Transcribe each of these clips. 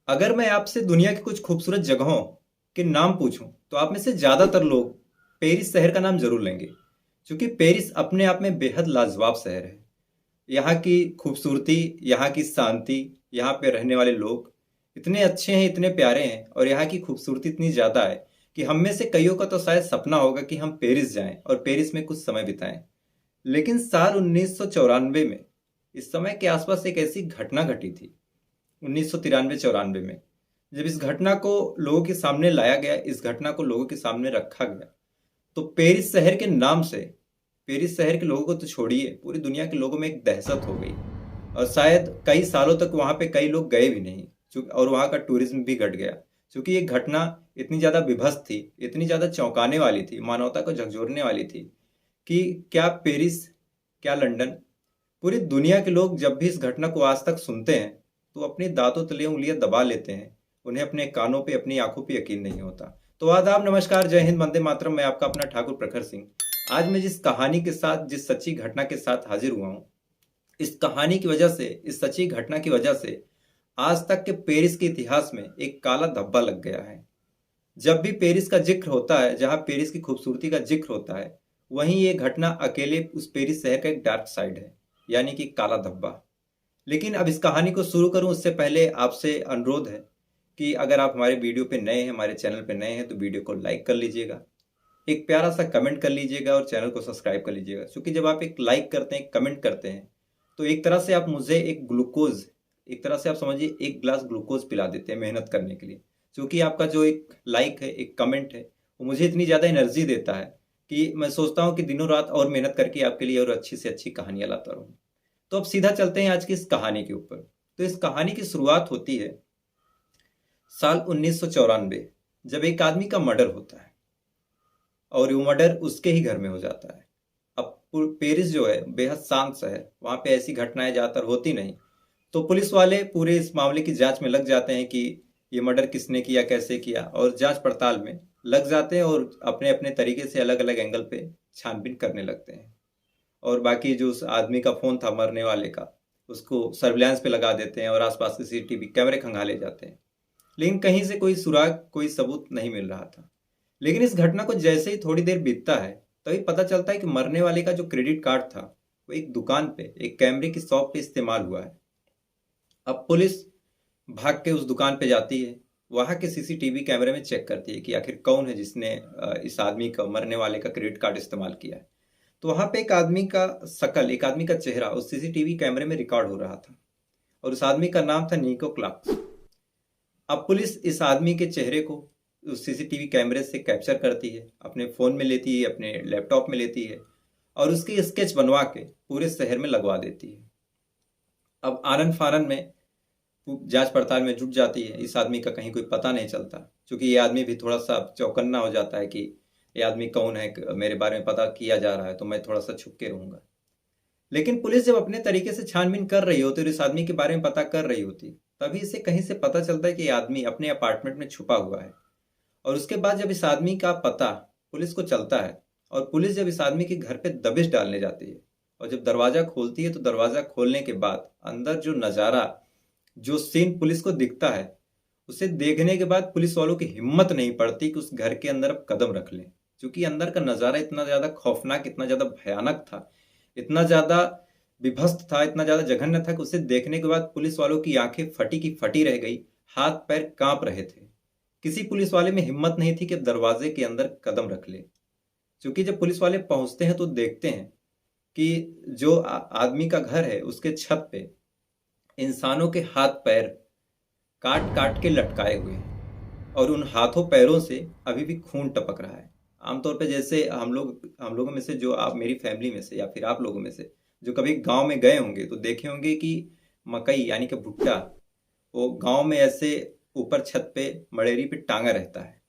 अगर मैं आपसे दुनिया की कुछ खूबसूरत जगहों के नाम पूछूं तो आप में से ज्यादातर लोग पेरिस शहर का नाम जरूर लेंगे, क्योंकि पेरिस अपने आप में बेहद लाजवाब शहर है। यहाँ की खूबसूरती, यहाँ की शांति, यहाँ पे रहने वाले लोग इतने अच्छे हैं, इतने प्यारे हैं, और यहाँ की खूबसूरती इतनी ज्यादा है कि हम में से कईयों का तो शायद सपना होगा कि हम पेरिस जाएं और पेरिस में कुछ समय बिताएं। लेकिन साल 1994 में इस समय के आसपास एक ऐसी घटना घटी थी, 1993-94 में, जब इस घटना को लोगों के सामने लाया गया, इस घटना को लोगों के सामने रखा गया, तो पेरिस शहर के नाम से पेरिस शहर के लोगों को तो छोड़िए, पूरी दुनिया के लोगों में एक दहशत हो गई। और शायद कई सालों तक वहां पे कई लोग गए भी नहीं, और वहां का टूरिज्म भी घट गया, क्योंकि ये घटना इतनी ज्यादा विभत्स थी, इतनी ज्यादा चौंकाने वाली थी, मानवता को झकझोरने वाली थी कि क्या पेरिस, क्या लंदन, पूरी दुनिया के लोग जब भी इस घटना को आज तक सुनते हैं तो अपनी दांतों तले उंगलियां दबा लेते हैं। उन्हें अपने कानों पे, अपनी आंखों पे यकीन नहीं होता। तो आदाब, नमस्कार, जय हिंद, वंदे मातरम। मैं आपका अपना ठाकुर प्रखर सिंह। आज मैं जिस कहानी के साथ, जिस सच्ची घटना के साथ हाजिर हुआ हूँ, इस कहानी की वजह से, इस सच्ची घटना की वजह से आज तक के पेरिस के इतिहास में एक काला धब्बा लग गया है। जब भी पेरिस का जिक्र होता है, जहां पेरिस की खूबसूरती का जिक्र होता है, वहीं ये घटना अकेले उस पेरिस शहर का एक डार्क साइड है, यानी कि काला धब्बा। लेकिन अब इस कहानी को शुरू करूं उससे पहले आपसे अनुरोध है कि अगर आप हमारे वीडियो पे नए हैं, हमारे चैनल पे नए हैं, तो वीडियो को लाइक कर लीजिएगा, एक प्यारा सा कमेंट कर लीजिएगा और चैनल को सब्सक्राइब कर लीजिएगा। क्योंकि जब आप एक लाइक करते हैं, एक कमेंट करते हैं, तो एक तरह से आप मुझे एक ग्लूकोज, एक तरह से आप समझिए एक ग्लास ग्लूकोज पिला देते हैं मेहनत करने के लिए। क्योंकि आपका जो एक लाइक है, एक कमेंट है, वो मुझे इतनी ज़्यादा एनर्जी देता है कि मैं सोचता हूँ कि दिनों रात और मेहनत करके आपके लिए और अच्छी से अच्छी कहानियाँ लाता रहूँ। तो अब सीधा चलते हैं आज की इस कहानी के ऊपर। तो इस कहानी की शुरुआत होती है साल 1994, जब एक आदमी का मर्डर होता है, और वो मर्डर उसके ही घर में हो जाता है। अब पेरिस जो है बेहद शांत शहर, वहां पे ऐसी घटनाएं ज्यादातर होती नहीं। तो पुलिस वाले पूरे इस मामले की जांच में लग जाते हैं कि ये मर्डर किसने किया, कैसे किया, और जांच पड़ताल में लग जाते हैं और अपने अपने तरीके से अलग अलग एंगल पे छानबीन करने लगते हैं। और बाकी जो उस आदमी का फोन था मरने वाले का, उसको सर्विलांस पे लगा देते हैं और आसपास के सीसीटीवी कैमरे खंगाले जाते हैं। लेकिन कहीं से कोई सुराग, कोई सबूत नहीं मिल रहा था। लेकिन इस घटना को जैसे ही थोड़ी देर बीतता है, तभी पता चलता है कि मरने वाले का जो क्रेडिट कार्ड था, वो एक दुकान पे, एक कैमरे की शॉप पे इस्तेमाल हुआ है। अब पुलिस भाग के उस दुकान पे जाती है, वहां के सीसीटीवी कैमरे में चेक करती है कि आखिर कौन है जिसने इस आदमी का, मरने वाले का क्रेडिट कार्ड इस्तेमाल किया है। तो वहां पे एक आदमी का शकल, एक आदमी का चेहरा उस सीसीटीवी कैमरे में रिकॉर्ड हो रहा था, और उस आदमी का नाम था निको क्लार्क। अब पुलिस इस आदमी के चेहरे को उस सीसीटीवी कैमरे से कैप्चर करती है, अपने फोन में लेती है, अपने लैपटॉप में लेती है, और उसकी स्केच बनवा के पूरे शहर में लगवा देती है। अब आनन फानन में जांच पड़ताल में जुट जाती है। इस आदमी का कहीं कोई पता नहीं चलता, क्योंकि ये आदमी भी थोड़ा सा चौकन्ना हो जाता है कि ये आदमी कौन है, मेरे बारे में पता किया जा रहा है तो मैं थोड़ा सा छुप के रहूंगा। लेकिन पुलिस जब अपने तरीके से छानबीन कर रही होती और इस आदमी के बारे में पता कर रही होती, तभी इसे कहीं से पता चलता है कि ये आदमी अपने अपार्टमेंट में छुपा हुआ है। और उसके बाद जब इस आदमी का पता पुलिस को चलता है, और पुलिस जब इस आदमी के घर पे दबिश डालने जाती है, और जब दरवाजा खोलती है, तो दरवाजा खोलने के बाद अंदर जो नज़ारा, जो सीन पुलिस को दिखता है, उसे देखने के बाद पुलिस वालों की हिम्मत नहीं पड़ती कि उस घर के अंदर अब कदम रख लें। क्योंकि अंदर का नज़ारा इतना ज़्यादा खौफनाक, इतना ज़्यादा भयानक था, इतना ज़्यादा विभत्स था, इतना ज़्यादा जघन्य था कि उसे देखने के बाद पुलिस वालों की आंखें फटी की फटी रह गई, हाथ पैर कांप रहे थे। किसी पुलिस वाले में हिम्मत नहीं थी कि दरवाजे के अंदर कदम रख ले। क्योंकि जब पुलिस वाले पहुंचते हैं तो देखते हैं कि जो आदमी का घर है, उसके छत पे इंसानों के हाथ पैर काट काट के लटकाए हुए हैं, और उन हाथों पैरों से अभी भी खून टपक रहा है। आमतौर पे जैसे हम लोगों में से, जो आप मेरी फैमिली में से या फिर आप लोगों में से जो कभी गांव में गए होंगे, तो देखे होंगे कि मकई यानी कि भुट्टा, वो गांव में ऐसे ऊपर छत पे मड़ेरी पे टांगा रहता है।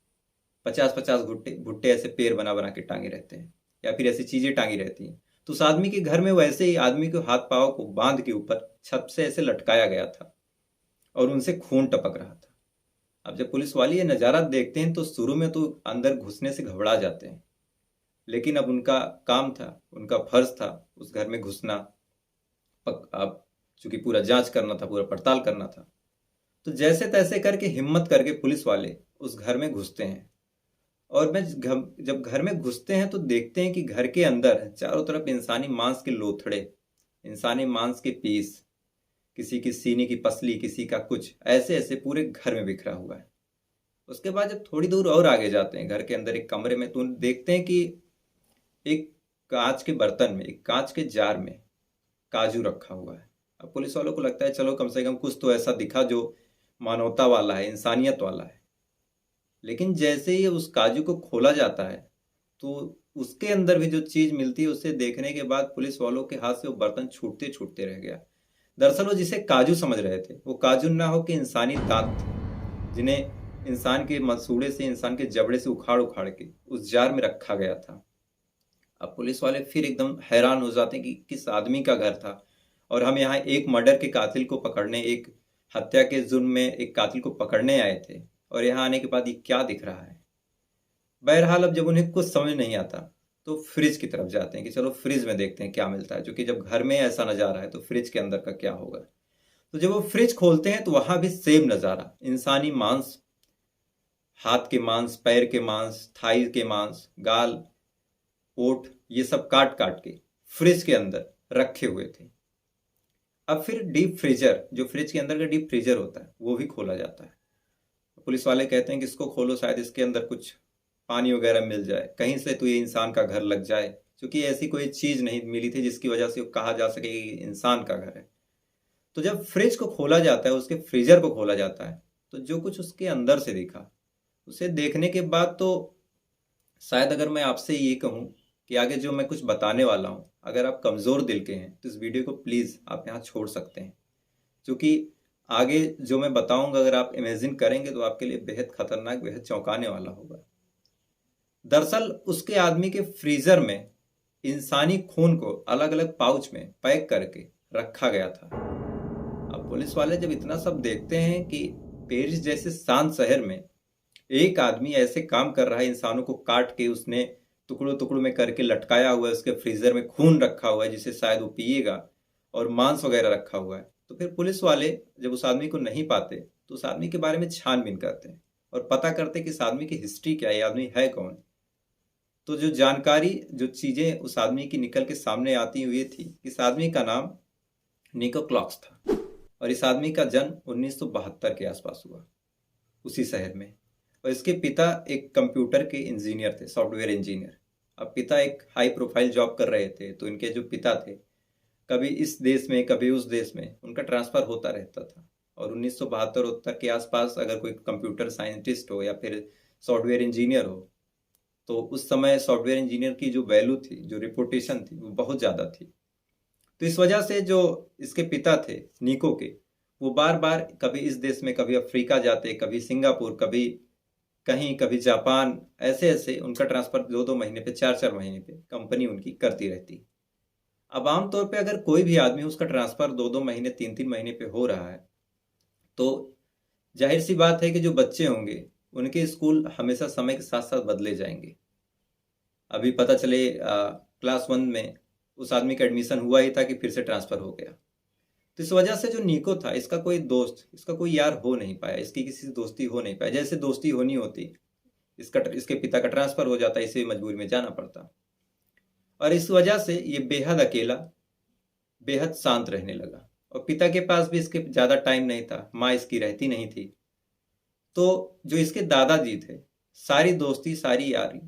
50-50 भुट्टे भुट्टे ऐसे पेड़ बना बना के टांगे रहते हैं, या फिर ऐसी चीजें टांगी रहती हैं। तो उस आदमी के घर में वैसे ही आदमी के हाथ पाँव को बांध के ऊपर छत से ऐसे लटकाया गया था, और उनसे खून टपक रहा था। अब जब पुलिस वाले ये नज़ारा देखते हैं तो शुरू में तो अंदर घुसने से घबरा जाते हैं, लेकिन अब उनका काम था, उनका फर्ज था उस घर में घुसना। अब चूंकि पूरा जांच करना था, पूरा पड़ताल करना था, तो जैसे तैसे करके हिम्मत करके पुलिस वाले उस घर में घुसते हैं। और जब घर में घुसते हैं तो देखते हैं कि घर के अंदर चारों तरफ इंसानी मांस के लोथड़े, इंसानी मांस के पीस, किसी की सीने की पसली, किसी का कुछ, ऐसे ऐसे पूरे घर में बिखरा हुआ है। उसके बाद जब थोड़ी दूर और आगे जाते हैं घर के अंदर एक कमरे में, तो देखते हैं कि एक कांच के बर्तन में, एक कांच के जार में काजू रखा हुआ है। अब पुलिस वालों को लगता है चलो कम से कम कुछ तो ऐसा दिखा जो मानवता वाला है, इंसानियत वाला है। लेकिन जैसे ही उस काजू को खोला जाता है तो उसके अंदर भी जो चीज मिलती है, उसे देखने के बाद पुलिस वालों के हाथ से वो बर्तन छूटते छूटते रह गया। दरअसल वो जिसे काजू समझ रहे थे वो काजू ना हो कि इंसानी दांत थे, जिन्हें इंसान के मसूड़े से, इंसान के जबड़े से उखाड़ उखाड़ के उस जार में रखा गया था। अब पुलिस वाले फिर एकदम हैरान हो जाते हैं कि किस आदमी का घर था, और हम यहाँ एक मर्डर के कातिल को पकड़ने, एक हत्या के जुर्म में एक कातिल को पकड़ने आए थे, और यहाँ आने के बाद ये क्या दिख रहा है। बहरहाल अब जब उन्हें कुछ समझ नहीं आता तो फ्रिज की तरफ जाते हैं कि चलो फ्रिज में देखते हैं क्या मिलता है, क्योंकि जब घर में ऐसा नज़ारा है तो फ्रिज के अंदर का क्या होगा। तो जब वो फ्रिज खोलते हैं तो वहां भी सेम नज़ारा, इंसानी मांस, हाथ के मांस, पैर के मांस, थाई के मांस, गाल, ओठ, ये सब काट काट के फ्रिज के अंदर रखे हुए थे। अब फिर डीप फ्रीजर, जो फ्रिज के अंदर का डीप फ्रीजर होता है, वो भी खोला जाता है। पुलिस वाले कहते हैं कि इसको खोलो, शायद इसके अंदर कुछ पानी वगैरह मिल जाए, कहीं से तो ये इंसान का घर लग जाए, क्योंकि ऐसी कोई चीज नहीं मिली थी जिसकी वजह से कहा जा सके कि इंसान का घर है। तो जब फ्रिज को खोला जाता है, उसके फ्रीजर को खोला जाता है, तो जो कुछ उसके अंदर से दिखा, उसे देखने के बाद तो शायद अगर मैं आपसे ये कहूँ कि आगे जो मैं कुछ बताने वाला हूँ, अगर आप कमज़ोर दिल के हैं तो इस वीडियो को प्लीज़ आप यहाँ छोड़ सकते हैं, क्योंकि आगे जो मैं बताऊंगा अगर आप इमेजिन करेंगे तो आपके लिए बेहद खतरनाक, बेहद चौंकाने वाला होगा। दरअसल उसके आदमी के फ्रीजर में इंसानी खून को अलग अलग पाउच में पैक करके रखा गया था। अब पुलिस वाले जब इतना सब देखते हैं कि पेरिस जैसे शांत शहर में एक आदमी ऐसे काम कर रहा है, इंसानों को काट के उसने टुकड़ों टुकड़ों में करके लटकाया हुआ है, उसके फ्रीजर में खून रखा हुआ है जिसे शायद वो पिएगा, और मांस वगैरह रखा हुआ है, तो फिर पुलिस वाले जब उस आदमी को नहीं पाते तो उस आदमी के बारे में छानबीन करते हैं और पता करते हैं कि इस आदमी की हिस्ट्री क्या है, ये आदमी है कौन। तो जो जानकारी, जो चीजें उस आदमी की निकल के सामने आती हुई थी, इस आदमी का नाम निको क्लॉक्स था, और इस आदमी का जन्म 1972 के आसपास हुआ उसी शहर में। और इसके पिता एक कंप्यूटर के इंजीनियर थे, सॉफ्टवेयर इंजीनियर। अब पिता एक हाई प्रोफाइल जॉब कर रहे थे, तो इनके जो पिता थे, कभी इस देश में कभी उस देश में उनका ट्रांसफर होता रहता था। और 1972 के आसपास अगर कोई कंप्यूटर साइंटिस्ट हो या फिर सॉफ्टवेयर इंजीनियर हो, तो उस समय सॉफ्टवेयर इंजीनियर की जो वैल्यू थी, जो रिपोर्टेशन थी, वो बहुत ज़्यादा थी। तो इस वजह से जो इसके पिता थे निको के, वो बार बार कभी इस देश में, कभी अफ्रीका जाते, कभी सिंगापुर, कभी कहीं, कभी जापान, ऐसे ऐसे उनका ट्रांसफर 2-2 महीने पे, 4-4 महीने पे कंपनी उनकी करती रहती। अब आमतौर पे अगर कोई भी आदमी, उसका ट्रांसफर 2-2 महीने, 3-3 महीने पे हो रहा है, तो जाहिर सी बात है कि जो बच्चे होंगे उनके स्कूल हमेशा समय के साथ साथ बदले जाएंगे। अभी पता चले क्लास 1 में उस आदमी का एडमिशन हुआ ही था कि फिर से ट्रांसफर हो गया। तो इस वजह से जो निको था, इसका कोई दोस्त, इसका कोई यार हो नहीं पाया, इसकी किसी से दोस्ती हो नहीं पाया। जैसे दोस्ती होनी होती, इसके पिता का ट्रांसफर हो जाता, इसे मजबूरी में जाना पड़ता, और इस वजह से ये बेहद अकेला, बेहद शांत रहने लगा। और पिता के पास भी इसके ज़्यादा टाइम नहीं था, माँ इसकी रहती नहीं थी। तो जो इसके दादाजी थे, सारी दोस्ती, सारी यारी,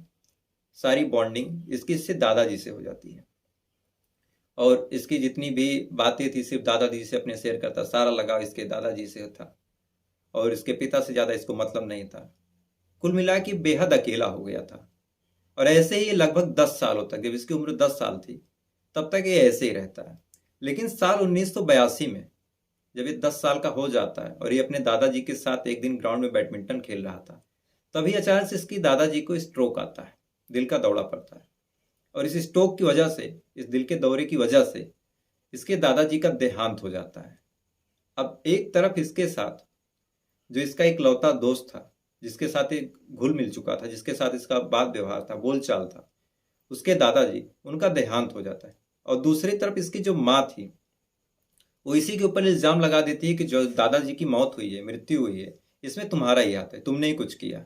सारी बॉन्डिंग इसकी इससे दादाजी से हो जाती है। और इसकी जितनी भी बातें थी सिर्फ दादाजी से अपने शेयर करता, सारा लगाव इसके दादाजी से था, और इसके पिता से ज़्यादा इसको मतलब नहीं था। कुल मिला के बेहद अकेला हो गया था। और ऐसे ही लगभग 10 सालों तक, जब इसकी उम्र 10 साल थी तब तक ये ऐसे ही रहता है। लेकिन साल 1982 में जब ये 10 साल का हो जाता है और ये अपने दादाजी के साथ एक दिन ग्राउंड में बैडमिंटन खेल रहा था, तभी अचानक से इसकी दादाजी को स्ट्रोक आता है, दिल का दौरा पड़ता है। और इस स्ट्रोक की वजह से, इस दिल के दौरे की वजह से इसके दादाजी का देहांत हो जाता है। अब एक तरफ इसके साथ जो इसका इकलौता दोस्त था, जिसके साथ ये घुल मिल चुका था, जिसके साथ इसका बात व्यवहार था, बोलचाल था, उसके दादाजी, उनका देहांत हो जाता है। और दूसरी तरफ इसकी जो माँ थी, वो इसी के ऊपर इल्ज़ाम लगा देती है कि जो दादाजी की मौत हुई है, मृत्यु हुई है, इसमें तुम्हारा ही हाथ है, तुमने ही कुछ किया।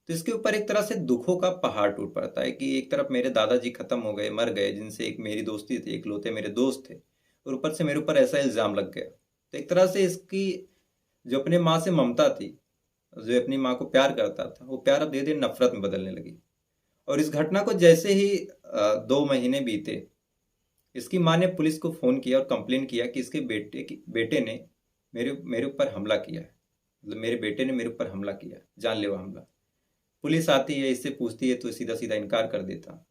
तो इसके ऊपर एक तरह से दुखों का पहाड़ टूट पड़ता है कि एक तरफ मेरे दादाजी खत्म हो गए, मर गए, जिनसे एक मेरी दोस्ती थी, इकलौते मेरे दोस्त थे, और ऊपर से मेरे ऊपर ऐसा इल्ज़ाम लग गया। तो एक तरह से इसकी जो अपने माँ से ममता थी, जो अपनी माँ को प्यार करता था, वो प्यार अब धीरे धीरे नफरत में बदलने लगी। और इस घटना को जैसे ही 2 महीने बीते, इसकी माँ ने पुलिस को फ़ोन किया और कंप्लेन किया कि इसके बेटे ने मेरे मेरे ऊपर हमला किया है, मतलब मेरे बेटे ने मेरे ऊपर हमला किया, जानलेवा हमला। पुलिस आती है, इससे पूछती है तो सीधा सीधा इनकार कर देता।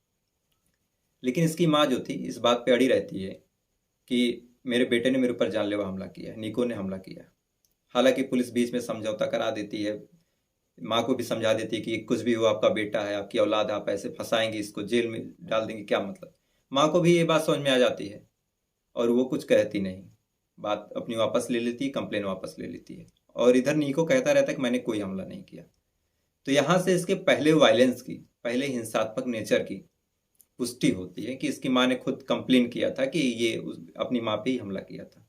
लेकिन इसकी माँ जो थी इस बात पे अड़ी रहती है कि मेरे बेटे ने मेरे ऊपर जानलेवा हमला किया है, निको ने हमला किया। हालांकि पुलिस बीच में समझौता करा देती है, माँ को भी समझा देती है कि कुछ भी हो, आपका बेटा है, आपकी औलाद है, आप ऐसे फंसाएंगे इसको, जेल में डाल देंगे, क्या मतलब। माँ को भी ये बात समझ में आ जाती है और वो कुछ कहती नहीं, बात अपनी वापस ले लेती है, कंप्लेन वापस ले लेती है। और इधर नीको कहता रहता है कि मैंने कोई हमला नहीं किया। तो यहाँ से इसके पहले वायलेंस की, पहले हिंसात्मक नेचर की पुष्टि होती है कि इसकी माँ ने खुद कंप्लेन किया था कि ये अपनी माँ पे ही हमला किया था।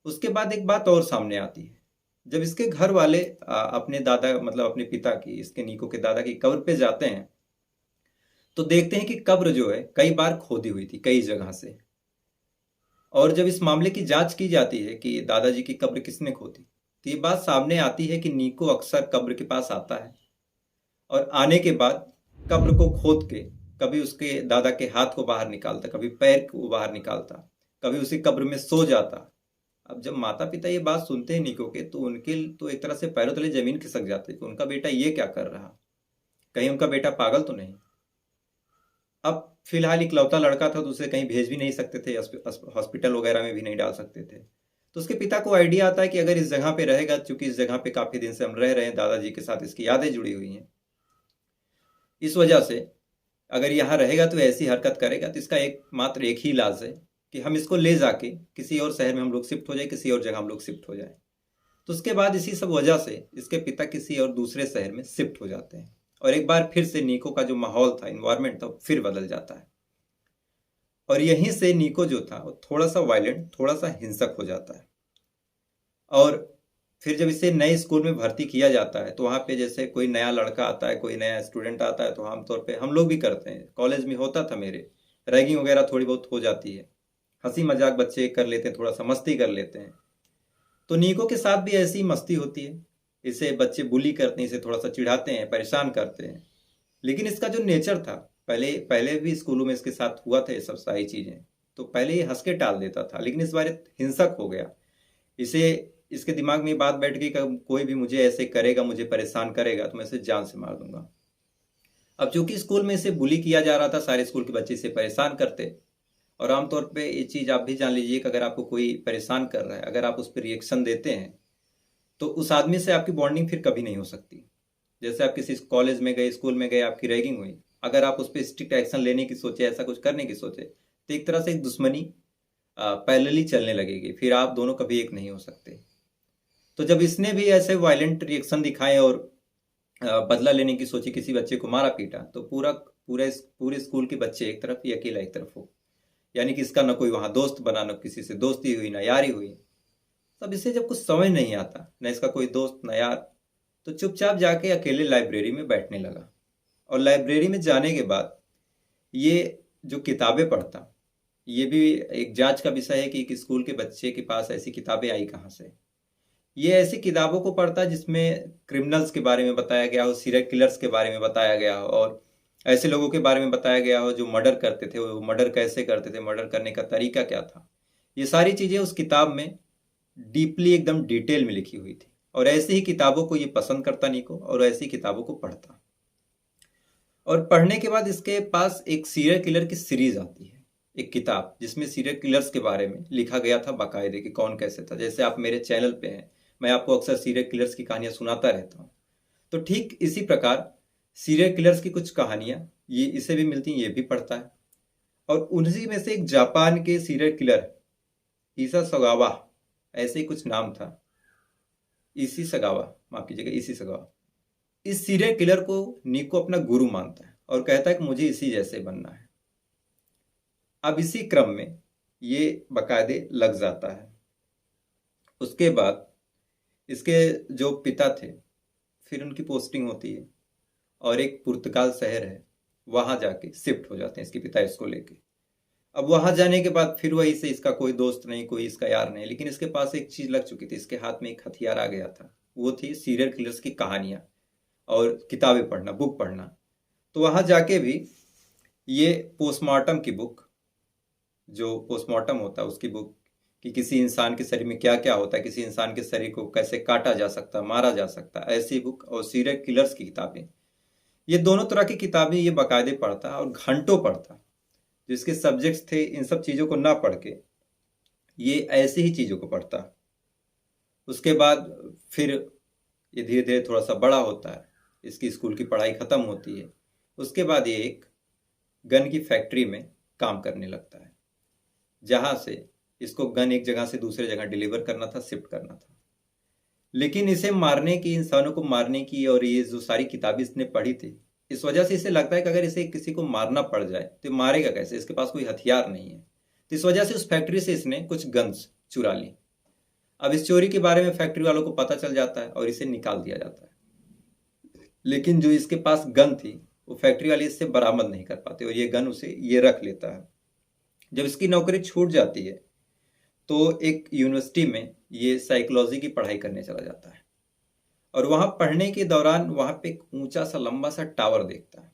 उसके बाद एक बात और सामने आती है, जब इसके घर वाले अपने दादा, मतलब अपने पिता की, इसके नीको के दादा की कब्र पे जाते हैं, तो देखते हैं कि कब्र जो है कई बार खोदी हुई थी, कई जगह से। और जब इस मामले की जांच की जाती है कि दादाजी की कब्र किसने खोदी, तो ये बात सामने आती है कि नीको अक्सर कब्र के पास आता है और आने के बाद कब्र को खोद के कभी उसके दादा के हाथ को बाहर निकालता, कभी पैर को बाहर निकालता, कभी उसी कब्र में सो जाता। अब जब माता पिता ये बात सुनते हैं नीको के, तो उनके तो एक तरह से पैरों तले जमीन खिसक जाती है कि उनका बेटा ये क्या कर रहा, कहीं उनका बेटा पागल तो नहीं। अब फिलहाल इकलौता लड़का था तो उसे कहीं भेज भी नहीं सकते थे, हॉस्पिटल वगैरह में भी नहीं डाल सकते थे। तो उसके पिता को आइडिया आता है कि अगर इस जगह पे रहेगा, चूंकि इस जगह पे काफी दिन से हम रह रहे हैं, दादाजी के साथ इसकी यादें जुड़ी हुई हैं, इस वजह से अगर यहाँ रहेगा तो ऐसी हरकत करेगा, तो इसका मात्र एक ही इलाज है कि हम इसको ले जाके किसी और शहर में हम लोग शिफ्ट हो जाए, किसी और जगह हम लोग शिफ्ट हो जाए। तो उसके बाद इसी सब वजह से इसके पिता किसी और दूसरे शहर में शिफ्ट हो जाते हैं और एक बार फिर से नीको का जो माहौल था, इन्वायरमेंट था, फिर बदल जाता है। और यहीं से नीको जो था वो थोड़ा सा वायलेंट, थोड़ा सा हिंसक हो जाता है। और फिर जब इसे नए स्कूल में भर्ती किया जाता है, तो वहाँ पे जैसे कोई नया लड़का आता है, कोई नया स्टूडेंट आता है, तो आमतौर पे हम लोग भी करते हैं, कॉलेज में होता था मेरे, रैगिंग वगैरह थोड़ी बहुत हो जाती है, हंसी मजाक बच्चे कर लेते हैं, थोड़ा सा मस्ती कर लेते हैं। तो नीको के साथ भी ऐसी मस्ती होती है, इसे बच्चे बुली करते हैं, इसे थोड़ा सा चिढ़ाते हैं, परेशान करते हैं। लेकिन इसका जो नेचर था, पहले पहले भी स्कूलों में इसके साथ हुआ था ये सब सारी चीजें, तो पहले ये हंस के टाल देता था, लेकिन इस बार हिंसक हो गया। इसे इसके दिमाग में ये बात बैठ गई कि कोई भी मुझे ऐसे करेगा, मुझे परेशान करेगा, तो मैं इसे जान से मार दूंगा। अब चूंकि स्कूल में इसे बुली किया जा रहा था, सारे स्कूल के बच्चे इसे परेशान करते, और आमतौर पे ये चीज़ आप भी जान लीजिए कि अगर आपको कोई परेशान कर रहा है, अगर आप उस पर रिएक्शन देते हैं, तो उस आदमी से आपकी बॉन्डिंग फिर कभी नहीं हो सकती। जैसे आप किसी कॉलेज में गए, स्कूल में गए, आपकी रैगिंग हुई, अगर आप उस पर स्ट्रिक्ट एक्शन लेने की सोचे, ऐसा कुछ करने की सोचे, तो एक तरह से एक दुश्मनी पैरेलली चलने लगेगी, फिर आप दोनों कभी एक नहीं हो सकते। तो जब इसने भी ऐसे वायलेंट रिएक्शन दिखाए और बदला लेने की सोची, किसी बच्चे को मारा पीटा, तो पूरे स्कूल के बच्चे एक तरफ, ये अकेला एक तरफ हो, यानी कि इसका ना कोई वहां दोस्त बना, ना किसी से दोस्ती हुई, ना यारी हुई। तब इसे जब कुछ समझ नहीं आता, ना इसका कोई दोस्त ना यार, तो चुपचाप जाके अकेले लाइब्रेरी में बैठने लगा। और लाइब्रेरी में जाने के बाद ये जो किताबें पढ़ता, ये भी एक जांच का विषय है कि एक स्कूल के बच्चे के पास ऐसी किताबें आई कहाँ से। ये ऐसी किताबों को पढ़ता जिसमें क्रिमिनल्स के बारे में बताया गया हो, सीरियल किलर्स के बारे में बताया गया हो, और ऐसे लोगों के बारे में बताया गया हो जो मर्डर करते थे, वो मर्डर कैसे करते थे, मर्डर करने का तरीका क्या था। ये सारी चीजें उस किताब में डीपली, एकदम डिटेल में लिखी हुई थी। और ऐसी ही किताबों को ये पसंद करता निको, और ऐसी किताबों को पढ़ता। और पढ़ने के बाद इसके पास एक सीरियल किलर की सीरीज आती है, एक किताब जिसमें सीरियल किलर्स के बारे में लिखा गया था बाकायदे कि कौन कैसे था। जैसे आप मेरे चैनल पे हैं, मैं आपको अक्सर सीरियल किलर्स की कहानियां सुनाता रहता हूँ, तो ठीक इसी प्रकार सीरियल किलर्स की कुछ कहानियां ये इसे भी मिलती हैं, ये भी पढ़ता है। और उन्हीं में से एक जापान के सीरियल किलर ईसा सगावा, ऐसे ही कुछ नाम था, इसी सगावा, माफ कीजिएगा, इसी सगावा, इस सीरियल किलर को निको अपना गुरु मानता है और कहता है कि मुझे इसी जैसे बनना है। अब इसी क्रम में ये बाकायदे लग जाता है उसके बाद इसके जो पिता थे, फिर उनकी पोस्टिंग होती है और एक पुर्तगाल शहर है, वहाँ जाके शिफ्ट हो जाते हैं इसके पिता इसको लेके। अब वहाँ जाने के बाद फिर वही से इसका कोई दोस्त नहीं, कोई इसका यार नहीं, लेकिन इसके पास एक चीज़ लग चुकी थी, इसके हाथ में एक हथियार आ गया था। वो थी सीरियल किलर्स की कहानियाँ और किताबें पढ़ना, बुक पढ़ना। तो वहाँ जाके भी ये पोस्टमार्टम की बुक, जो पोस्टमार्टम होता है उसकी बुक, कि किसी इंसान के शरीर में क्या क्या होता है, किसी इंसान के शरीर को कैसे काटा जा सकता है, मारा जा सकता है, ऐसी बुक और सीरियल किलर्स की किताबें, ये दोनों तरह की किताबें ये बाकायदे पढ़ता और घंटों पढ़ता। जिसके सब्जेक्ट्स थे, इन सब चीज़ों को ना पढ़ के ये ऐसी ही चीज़ों को पढ़ता। उसके बाद फिर ये धीरे धीरे थोड़ा सा बड़ा होता है, इसकी स्कूल की पढ़ाई ख़त्म होती है। उसके बाद ये एक गन की फैक्ट्री में काम करने लगता है, जहाँ से इसको गन एक जगह से दूसरे जगह डिलीवर करना था, शिफ्ट करना था। लेकिन इसे मारने की, इंसानों को मारने की, और ये जो सारी किताबें इसने पढ़ी थी, इस वजह से इसे लगता है कि अगर इसे किसी को मारना पड़ जाए तो मारेगा कैसे, इसके पास कोई हथियार नहीं है। तो इस वजह से उस फैक्ट्री से इसने कुछ गन्स चुरा ली। अब इस चोरी के बारे में फैक्ट्री वालों को पता चल जाता है और इसे निकाल दिया जाता है। लेकिन जो इसके पास गन थी वो फैक्ट्री वाले इससे बरामद नहीं कर पाते और ये गन उसे ये रख लेता है। जब इसकी नौकरी छूट जाती है तो एक यूनिवर्सिटी में ये साइकोलॉजी की पढ़ाई करने चला जाता है और वहाँ पढ़ने के दौरान वहाँ पे एक ऊंचा सा लंबा सा टावर देखता है।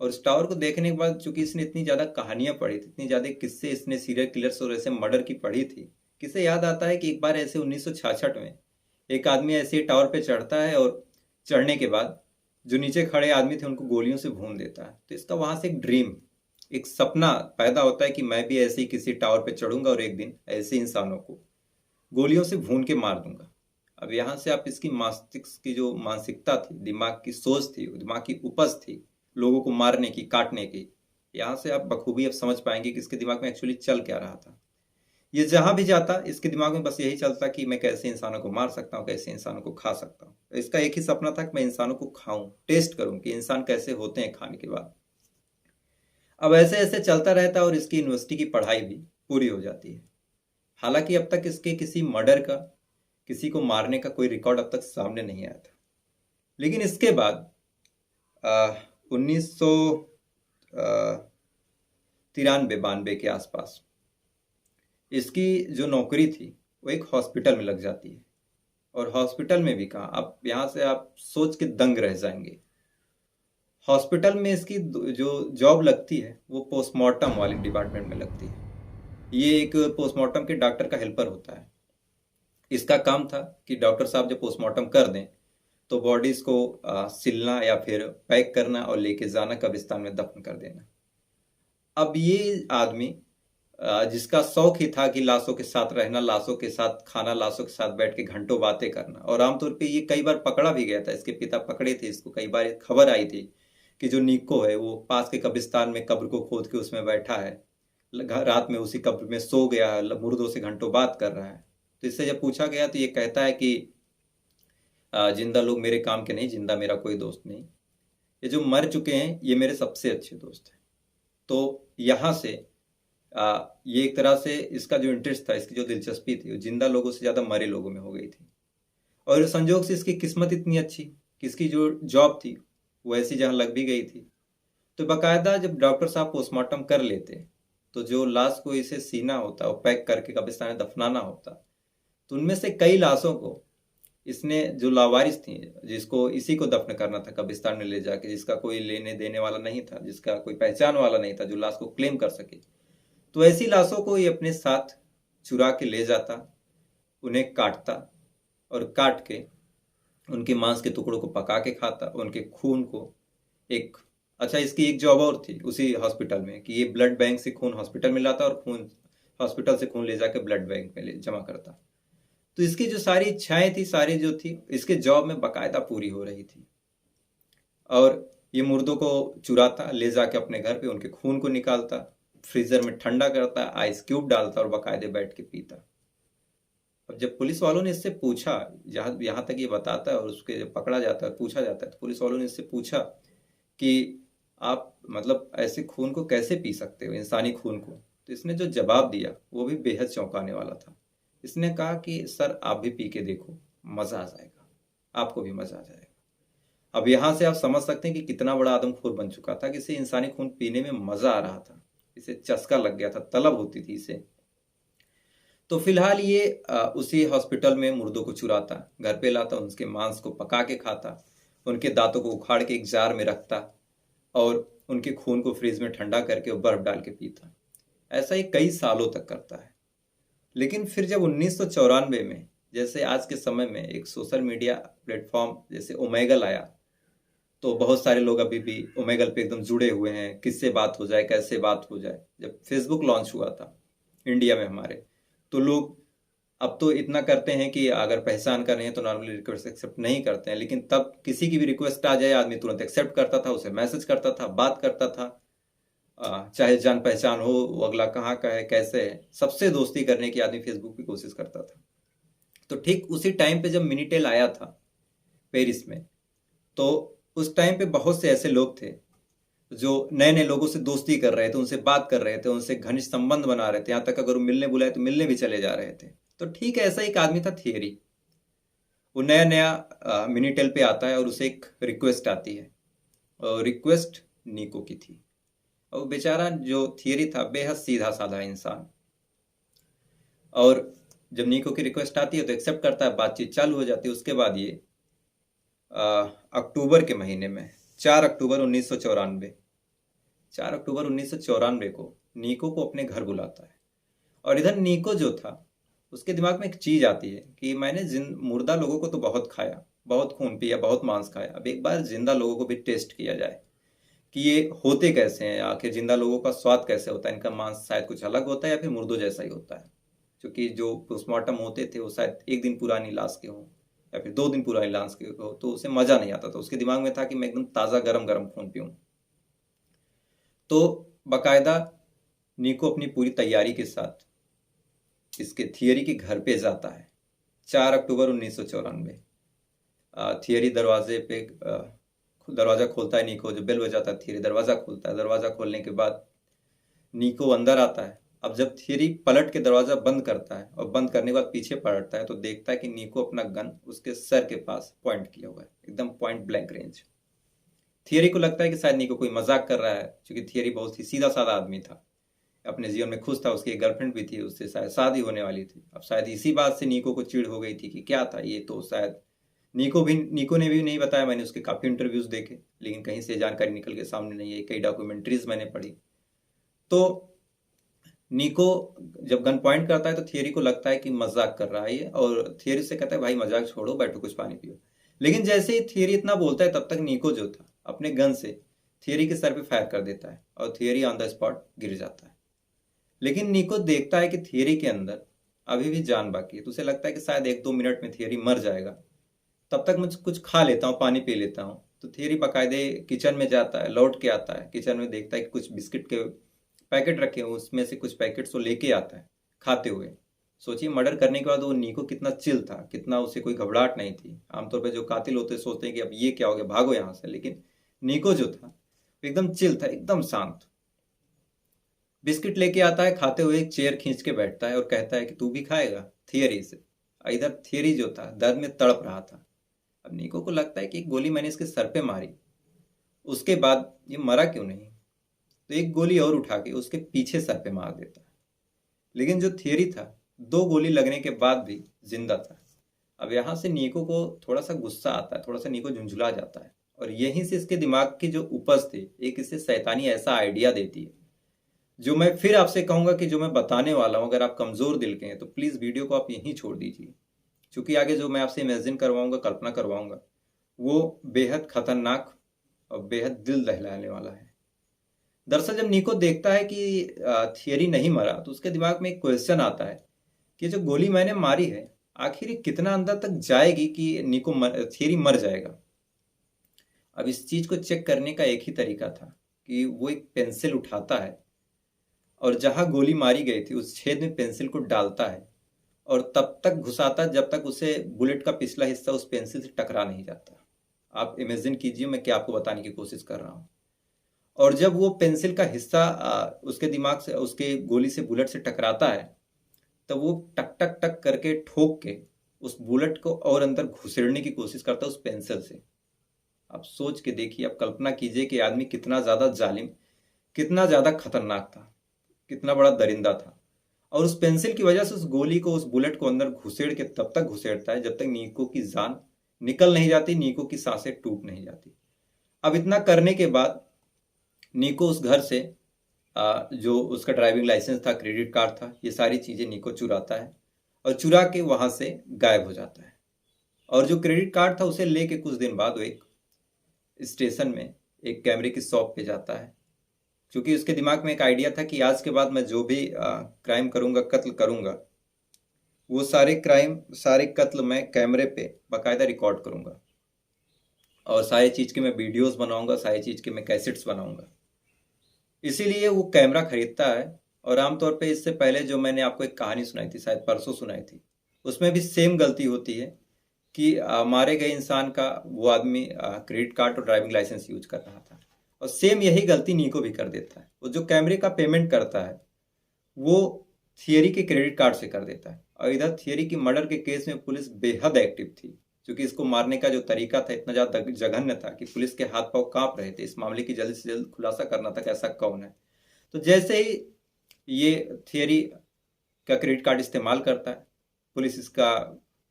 और उस टावर को देखने के बाद, चूंकि इसने इतनी ज़्यादा कहानियां पढ़ी थी, इतनी ज़्यादा किस्से इसने सीरियल किलर्स और ऐसे मर्डर की पढ़ी थी, किसे याद आता है कि एक बार ऐसे 1966 में एक आदमी ऐसे टावर पे चढ़ता है और चढ़ने के बाद जो नीचे खड़े आदमी थे उनको गोलियों से भून देता है। तो इसका वहाँ से एक ड्रीम, एक सपना पैदा होता है कि मैं भी ऐसे ही किसी टावर पे चढ़ूंगा और एक दिन ऐसे इंसानों को गोलियों से भून के मार दूंगा। अब यहाँ से आप इसकी मस्तिष्क की जो मानसिकता थी, दिमाग की सोच थी, दिमाग की उपज थी लोगों को मारने की, काटने की, यहाँ से आप बखूबी अब समझ पाएंगे कि इसके दिमाग में एक्चुअली चल क्या रहा था। ये जहां भी जाता इसके दिमाग में बस यही चलता कि मैं कैसे इंसानों को मार सकता हूँ, कैसे इंसानों को खा सकता हूँ। इसका एक ही सपना था कि मैं इंसानों को खाऊं, टेस्ट करूं कि इंसान कैसे होते हैं खाने के बाद। अब ऐसे ऐसे चलता रहता है और इसकी यूनिवर्सिटी की पढ़ाई भी पूरी हो जाती है। हालांकि अब तक इसके किसी मर्डर का, किसी को मारने का कोई रिकॉर्ड अब तक सामने नहीं आया था। लेकिन इसके बाद 1993-92 के आसपास इसकी जो नौकरी थी वो एक हॉस्पिटल में लग जाती है। और हॉस्पिटल में भी कहा, आप यहाँ से आप सोच के दंग रह जाएंगे। हॉस्पिटल में इसकी जो जॉब लगती है वो पोस्टमार्टम वाले डिपार्टमेंट में लगती है। ये एक पोस्टमार्टम के डॉक्टर का हेल्पर होता है। इसका काम था कि डॉक्टर साहब जब पोस्टमार्टम कर दें तो बॉडीज को सिलना या फिर पैक करना और लेके जाना कब्रिस्तान में दफन कर देना। अब ये आदमी जिसका शौक ही था कि लाशों के साथ रहना, लाशों के साथ खाना, लाशों के साथ बैठ के घंटों बातें करना, और आमतौर पे ये कई बार पकड़ा भी गया था। इसके पिता पकड़े थे इसको, कई बार खबर आई थी कि जो निको है वो पास के कब्रिस्तान में कब्र को खोद के उसमें बैठा है, रात में उसी कब्र में सो गया है, मुर्दों से घंटों बात कर रहा है। तो इससे जब पूछा गया तो ये कहता है कि जिंदा लोग मेरे काम के नहीं, जिंदा मेरा कोई दोस्त नहीं, ये जो मर चुके हैं ये मेरे सबसे अच्छे दोस्त हैं। तो यहाँ से ये एक तरह से इसका जो इंटरेस्ट था, इसकी जो दिलचस्पी थी, वो जिंदा लोगों से ज़्यादा मरे लोगों में हो गई थी। और संजोग से इसकी किस्मत इतनी अच्छी कि इसकी जो जॉब थी वो ऐसी जहाँ लग भी गई थी। तो बाकायदा जब डॉक्टर साहब पोस्टमार्टम कर लेते तो जो लाश को इसे सीना होता, वो पैक करके कब्रिस्तान में दफनाना होता, तो उनमें से कई लाशों को इसने, जो लावारिस थी, जिसको इसी को दफन करना था कब्रिस्तान में ले जाके, जिसका कोई लेने देने वाला नहीं था, जिसका कोई पहचान वाला नहीं था जो लाश को क्लेम कर सके, तो ऐसी लाशों को ये अपने साथ चुरा के ले जाता, उन्हें काटता और काट के उनके मांस के टुकड़ों को पका के खाता, उनके खून को एक, अच्छा इसकी एक जॉब और थी उसी हॉस्पिटल में कि ये ब्लड बैंक से खून हॉस्पिटल में लाता और खून हॉस्पिटल से खून ले जाके ब्लड बैंक में जमा करता। तो इसकी जो सारी इच्छाएं थी, सारी जो थी, इसके जॉब में बाकायदा पूरी हो रही थी। और ये मुर्दों को चुराता, ले जाके अपने घर पे उनके खून को निकालता, फ्रीजर में ठंडा करता, आइस क्यूब डालता और बाकायदे बैठ के पीता। अब जब पुलिस वालों ने इससे पूछा, यहाँ तक ये बताता है और उसके जब पकड़ा जाता है, पूछा जाता है, तो पुलिस वालों ने इससे पूछा कि आप मतलब ऐसे खून को कैसे पी सकते हो, इंसानी खून को। तो इसने जो जवाब दिया वो भी बेहद चौंकाने वाला था। इसने कहा कि सर आप भी पी के देखो, मज़ा आ जाएगा, आपको भी मज़ा आ जाएगा। अब यहाँ से आप समझ सकते हैं कि कितना बड़ा आदमखोर बन चुका था कि इसे इंसानी खून पीने में मज़ा आ रहा था, इसे चस्का लग गया था, तलब होती थी इसे। तो फिलहाल ये उसी हॉस्पिटल में मुर्दों को चुराता, घर पे लाता, उनके मांस को पका के खाता, उनके दांतों को उखाड़ के एक जार में रखता और उनके खून को फ्रिज में ठंडा करके बर्फ डाल के पीता। ऐसा ही कई सालों तक करता है। लेकिन फिर जब 1994 में, जैसे आज के समय में एक सोशल मीडिया प्लेटफॉर्म जैसे ओमेगल आया, तो बहुत सारे लोग अभी भी ओमेगल पे एकदम जुड़े हुए हैं, किससे बात हो जाए, कैसे बात हो जाए। जब फेसबुक लॉन्च हुआ था इंडिया में हमारे, तो लोग अब तो इतना करते हैं कि अगर पहचान कर रहे हैं तो नॉर्मली रिक्वेस्ट एक्सेप्ट नहीं करते हैं, लेकिन तब किसी की भी रिक्वेस्ट आ जाए आदमी तुरंत एक्सेप्ट करता था, उसे मैसेज करता था, बात करता था। चाहे जान पहचान हो, वो अगला कहाँ का है, कैसे है, सबसे दोस्ती करने की आदमी फेसबुक पे कोशिश करता था। तो ठीक उसी टाइम पे जब मिनीटेल आया था पेरिस में, तो उस टाइम पे बहुत से ऐसे लोग थे जो नए नए लोगों से दोस्ती कर रहे थे, उनसे बात कर रहे थे, उनसे घनिष्ठ संबंध बना रहे थे, यहाँ तक अगर वो मिलने बुलाए तो मिलने भी चले जा रहे थे। तो ठीक है, ऐसा एक आदमी था थियरी। वो नया नया मिनीटेल पे आता है और उसे एक रिक्वेस्ट आती है, और रिक्वेस्ट नीको की थी। और वो बेचारा जो थियरी था बेहद सीधा साधा इंसान, और जब नीको की रिक्वेस्ट आती है तो एक्सेप्ट करता है, बातचीत चालू हो जाती है। उसके बाद ये अक्टूबर के महीने में 4 अक्टूबर 1994, 4 अक्टूबर 1994 को नीको को अपने घर बुलाता है। और इधर नीको जो था, उसके दिमाग में एक चीज आती है कि मैंने मुर्दा लोगों को तो बहुत खाया, बहुत खून पिया, बहुत मांस खाया, अब एक बार जिंदा लोगों को भी टेस्ट किया जाए कि ये होते कैसे हैं, आखिर जिंदा लोगों का स्वाद कैसे होता है, इनका मांस शायद कुछ अलग होता है या फिर मुर्दों जैसा ही होता है। क्योंकि जो पोस्टमार्टम होते थे वो शायद 1 दिन पुरानी लाश के हों या फिर 2 दिन पुरानी लाश के हो, तो उसे मजा नहीं आता था। उसके दिमाग में था कि मैं एकदम ताज़ा गरम गरम खून पीऊं। तो बकायदा नीको अपनी पूरी तैयारी के साथ इसके थियरी के घर पे जाता है। 4 अक्टूबर 1994 थियरी दरवाजे पे दरवाजा खोलता है। नीको जो बेल बजाता है, थियरी दरवाजा खोलता है। दरवाजा खोलने के बाद नीको अंदर आता है। अब जब थियरी पलट के दरवाजा बंद करता है और बंद करने के बाद पीछे पलटता है, तो देखता है कि नीको अपना गन उसके सर के पास पॉइंट किया हुआ है, एकदम पॉइंट ब्लैंक रेंज। थियरी को लगता है कि शायद नीको कोई मजाक कर रहा है, क्योंकि थियरी बहुत ही सीधा साधा आदमी था, अपने जीवन में खुश था, उसकी एक गर्लफ्रेंड भी थी, उससे शायद शादी होने वाली थी। अब शायद इसी बात से नीको को चिढ़ हो गई थी कि क्या था ये, तो शायद नीको ने भी नहीं बताया। मैंने उसके काफ़ी इंटरव्यूज़ देखे, लेकिन कहीं से जानकारी निकल के सामने नहीं आई, कई डॉक्यूमेंट्रीज मैंने पढ़ी। तो नीको जब गन पॉइंट करता है तो थियरी को लगता है कि मजाक कर रहा है ये, और थियरी से कहता है भाई मजाक छोड़ो, बैठो कुछ पानी पियो। लेकिन जैसे ही थियरी इतना बोलता है, तब तक नीको जो था अपने गन से थियरी के सर पे फायर कर देता है और थियरी ऑन द स्पॉट गिर जाता है। लेकिन नीको देखता है कि थियरी के अंदर अभी भी जान बाकी है, तो उसे लगता है कि शायद 1-2 मिनट में थियरी मर जाएगा, तब तक मुझे कुछ खा लेता हूँ, पानी पी लेता हूँ। तो थियरी बाकायदे किचन में जाता है, लौट के आता है, किचन में देखता है कि कुछ बिस्किट के पैकेट रखे हुए, उसमें से कुछ पैकेट्स वो लेके आता है खाते हुए। सोचिए, मर्डर करने के बाद वो नीको कितना चिल था, कितना उसे कोई घबराहट नहीं थी। आमतौर पे जो कातिल होते सोचते हैं कि अब ये क्या हो गया, भागो यहाँ से, लेकिन नीको जो था एकदम चिल था, एकदम शांत। बिस्किट लेके आता है, खाते हुए एक चेयर खींच के बैठता है और कहता है कि तू भी खाएगा, थियरी से। इधर थियरी जो था दर्द में तड़प रहा था। अब नीको को लगता है कि एक गोली मैंने इसके सर पे मारी, उसके बाद ये मरा क्यों नहीं, तो एक गोली और उठा के उसके पीछे सर पे मार देता है। लेकिन जो थियरी था 2 गोली लगने के बाद भी जिंदा था। अब यहाँ से नीको को थोड़ा सा गुस्सा आता है, थोड़ा सा नीको झुंझुला जाता है, और यहीं से इसके दिमाग की जो उपज थी एक इसे शैतानी ऐसा आइडिया देती है, जो मैं फिर आपसे कहूंगा कि जो मैं बताने वाला हूं, अगर आप कमजोर दिल के हैं तो प्लीज वीडियो को आप यहीं छोड़ दीजिए, क्योंकि आगे जो मैं आपसे इमेजिन करवाऊंगा, कल्पना करवाऊंगा, वो बेहद खतरनाक और बेहद दिल दहलाने वाला है। दरअसल जब नीको देखता है कि थियरी नहीं मरा, तो उसके दिमाग में एक क्वेश्चन आता है कि जो गोली मैंने मारी है आखिर ये कितना अंदर तक जाएगी कि थियरी मर जाएगा। अब इस चीज को चेक करने का एक ही तरीका था कि वो एक पेंसिल उठाता है और जहां गोली मारी गई थी उस छेद में पेंसिल को डालता है, और तब तक घुसाता जब तक उसे बुलेट का पिछला हिस्सा उस पेंसिल से टकरा नहीं जाता। आप इमेजिन कीजिए मैं क्या आपको बताने की कोशिश कर रहा हूँ। और जब वो पेंसिल का हिस्सा उसके दिमाग से, उसके गोली से, बुलेट से टकराता है, तब वो टक टक टक करके ठोक के उस बुलेट को और अंदर घुसेड़ने की कोशिश करता है उस पेंसिल से। आप सोच के देखिए, आप कल्पना कीजिए कि आदमी कितना ज़्यादा जालिम, कितना ज़्यादा खतरनाक था, कितना बड़ा दरिंदा था। और उस पेंसिल की वजह से उस गोली को, उस बुलेट को अंदर घुसेड़ के तब तक घुसेड़ता है जब तक नीको की जान निकल नहीं जाती, नीको की सांसें टूट नहीं जाती। अब इतना करने के बाद नीको उस घर से जो उसका ड्राइविंग लाइसेंस था, क्रेडिट कार्ड था, ये सारी चीज़ें नीको चुराता है और चुरा के वहाँ से गायब हो जाता है। और जो क्रेडिट कार्ड था उसे लेके कुछ दिन बाद वो एक स्टेशन में एक कैमरे की शॉप पे जाता है, क्योंकि उसके दिमाग में एक आइडिया था कि आज के बाद मैं जो भी क्राइम करूँगा, कत्ल करूँगा, वो सारे क्राइम, सारे कत्ल मैं कैमरे पे बाकायदा रिकॉर्ड करूँगा और सारी चीज़ के मैं वीडियोस बनाऊँगा, सारी चीज़ के मैं कैसेट्स बनाऊँगा। इसीलिए वो कैमरा खरीदता है। और आमतौर पे इससे पहले जो मैंने आपको एक कहानी सुनाई थी, शायद परसों सुनाई थी, उसमें भी सेम गलती होती है कि मारे गए इंसान का वो आदमी क्रेडिट कार्ड और ड्राइविंग लाइसेंस यूज कर रहा था। और सेम यही गलती नीको भी कर देता है। वो जो कैमरे का पेमेंट करता है वो थियरी के क्रेडिट कार्ड से कर देता है। और इधर थियरी की मर्डर के केस में पुलिस बेहद एक्टिव थी, क्योंकि इसको मारने का जो तरीका था इतना ज़्यादा जघन्य था कि पुलिस के हाथ पांव कांप रहे थे। इस मामले की जल्द से जल्द खुलासा करना था कि ऐसा कौन है। तो जैसे ही ये थियरी का क्रेडिट कार्ड इस्तेमाल करता है, पुलिस इसका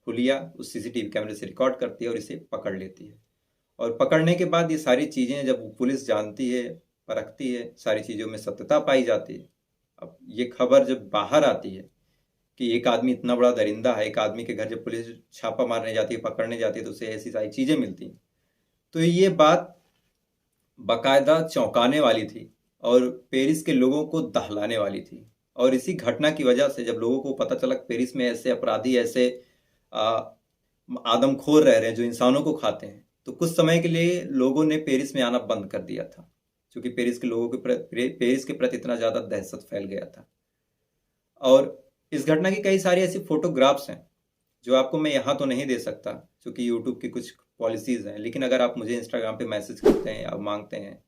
हुलिया उस सीसीटीवी कैमरे से रिकॉर्ड करती है और इसे पकड़ लेती है। और पकड़ने के बाद ये सारी चीज़ें जब पुलिस जानती है, परखती है, सारी चीज़ों में सत्यता पाई जाती है। अब ये खबर जब बाहर आती है कि एक आदमी इतना बड़ा दरिंदा है, एक आदमी के घर जब पुलिस छापा मारने जाती है, पकड़ने जाती है, तो उसे ऐसी सारी चीज़ें मिलती हैं। तो ये बात बाकायदा चौंकाने वाली थी और पेरिस के लोगों को दहलाने वाली थी। और इसी घटना की वजह से जब लोगों को पता चला पेरिस में ऐसे अपराधी, ऐसे आदमखोर रह रहे हैं जो इंसानों को खाते हैं, तो कुछ समय के लिए लोगों ने पेरिस में आना बंद कर दिया था, क्योंकि पेरिस के लोगों के पेरिस के प्रति इतना ज़्यादा दहशत फैल गया था। और इस घटना की कई सारी ऐसी फोटोग्राफ्स हैं जो आपको मैं यहाँ तो नहीं दे सकता, क्योंकि यूट्यूब की कुछ पॉलिसीज़ हैं, लेकिन अगर आप मुझे इंस्टाग्राम पे मैसेज करते हैं या मांगते हैं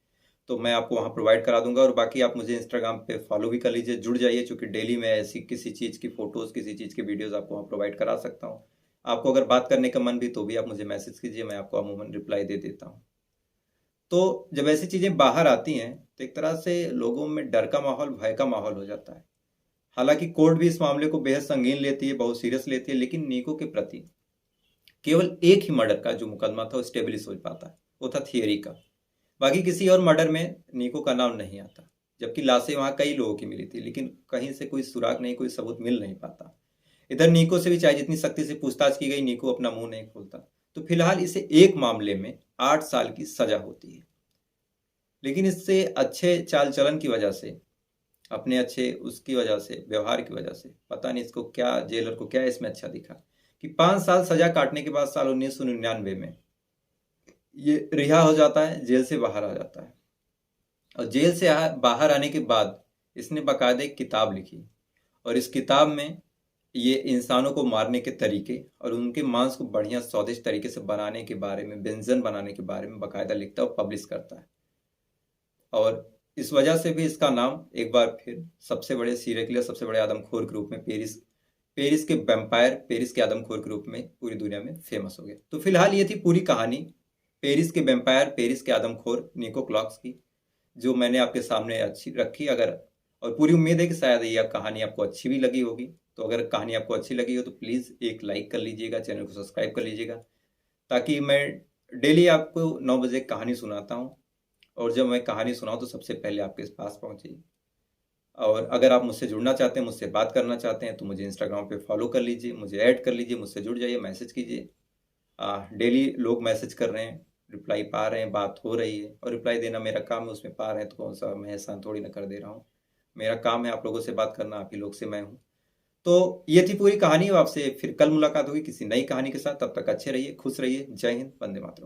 तो मैं आपको वहाँ प्रोवाइड करा दूंगा। और बाकी आप मुझे इंस्टाग्राम पे फॉलो भी कर लीजिए, जुड़ जाइए, क्योंकि डेली मैं ऐसी किसी चीज़ की फ़ोटोज़, किसी चीज़ के वीडियोज़ आपको वहाँ प्रोवाइड करा सकता हूँ। आपको अगर बात करने का मन भी तो भी आप मुझे मैसेज कीजिए, मैं आपको अमूमन रिप्लाई दे देता हूँ। तो जब ऐसी चीज़ें बाहर आती हैं तो एक तरह से लोगों में डर का माहौल, भय का माहौल हो जाता है। हालांकि कोर्ट भी इस मामले को बेहद संगीन लेती है, बहुत सीरियस लेती है, लेकिन नीको के प्रति केवल एक ही मर्डर का जो मुकदमा था वो स्टेब्लिश हो पाता है, वो था थियरी का। बाकी किसी और मर्डर में नीको का नाम नहीं आता, जबकि लाशें वहाँ कई लोगों की मिली थी, लेकिन कहीं से कोई सुराग नहीं, कोई सबूत मिल नहीं पाता। इधर नीको से भी चाहे जितनी सख्ती से पूछताछ की गई, नीको अपना मुंह नहीं खोलता। तो फिलहाल इसे एक मामले में 8 साल की सजा होती है। लेकिन इससे अच्छे चाल चलन की वजह से, अपने अच्छे उसकी वजह से, व्यवहार की वजह से, पता नहीं इसको क्या, जेलर को क्या इसमें अच्छा दिखा कि 5 साल सजा काटने के बाद साल 1999 में ये रिहा हो जाता है, जेल से बाहर आ जाता है। और जेल से बाहर आने के बाद इसने बाकायदा एक किताब लिखी और इस किताब में ये इंसानों को मारने के तरीके और उनके मांस को बढ़िया स्वादिष्ट तरीके से बनाने के बारे में, व्यंजन बनाने के बारे में बाकायदा लिखता है और पब्लिश करता है। और इस वजह से भी इसका नाम एक बार फिर सबसे बड़े सीरियल किलर, सबसे बड़े आदमखोर के रूप में, पेरिस के वैम्पायर, पेरिस के आदमखोर के रूप में पूरी दुनिया में फेमस हो गया। तो फिलहाल ये थी पूरी कहानी पेरिस के वैम्पायर, पेरिस के आदमखोर निको क्लॉक्स की, जो मैंने आपके सामने अच्छी रखी। अगर, और पूरी उम्मीद है कि शायद ये कहानी आपको अच्छी भी लगी होगी। तो अगर कहानी आपको अच्छी लगी हो तो प्लीज़ एक लाइक कर लीजिएगा, चैनल को सब्सक्राइब कर लीजिएगा, ताकि मैं डेली आपको 9 बजे कहानी सुनाता हूँ। और जब मैं कहानी सुनाऊँ तो सबसे पहले आपके पास पहुँचे। और अगर आप मुझसे जुड़ना चाहते हैं, मुझसे बात करना चाहते हैं, तो मुझे इंस्टाग्राम पे फॉलो कर लीजिए, मुझे ऐड कर लीजिए, मुझसे जुड़ जाइए, मैसेज कीजिए। डेली लोग मैसेज कर रहे हैं, रिप्लाई पा रहे हैं, बात हो रही है। और रिप्लाई देना मेरा काम है, उसमें पा रहे हैं तो कौन सा मैं एहसान थोड़ी ना कर दे रहा हूँ। मेरा काम है आप लोगों से बात करना, आप ही लोग से मैं हूँ। तो ये थी पूरी कहानी। आपसे फिर कल मुलाकात होगी किसी नई कहानी के साथ। तब तक अच्छे रहिए, खुश रहिए। जय हिंद, वंदे मातरम।